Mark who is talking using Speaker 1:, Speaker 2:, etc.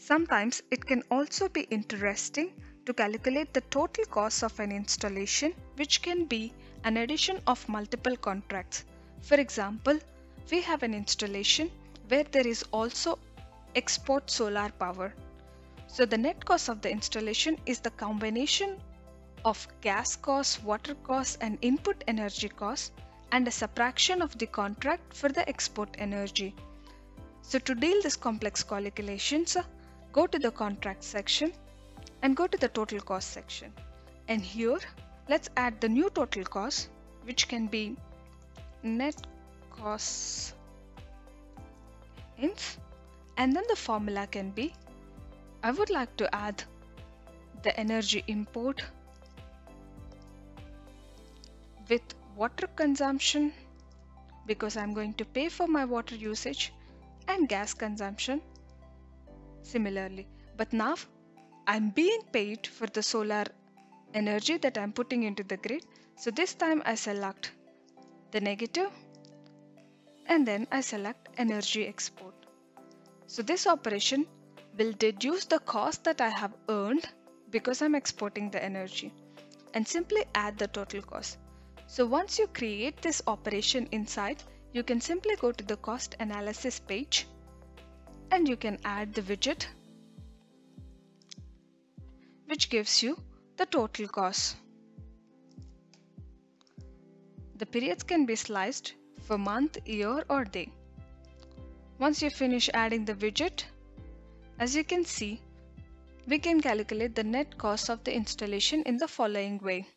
Speaker 1: Sometimes it can also be interesting to calculate the total cost of an installation, which can be an addition of multiple contracts. For example, we have an installation where there is also export solar power. So the net cost of the installation is the combination of gas costs, water costs and input energy costs and a subtraction of the contract for the export energy. So to deal this complex calculations, go to the contract section and go to the total cost section. And here let's add the new total cost, which can be net costs and then the formula can be, I would like to add the energy import with water consumption because I'm going to pay for my water usage, and gas consumption similarly. But now I'm being paid for the solar energy that I'm putting into the grid. So this time I select the negative and then I select energy export. So this operation will deduce the cost that I have earned because I'm exporting the energy and simply add the total cost. So once you create this operation inside, you can simply go to the cost analysis page and you can add the widget which gives you the total cost. The periods can be sliced for month, year or day. Once you finish adding the widget, as you can see, we can calculate the net cost of the installation in the following way.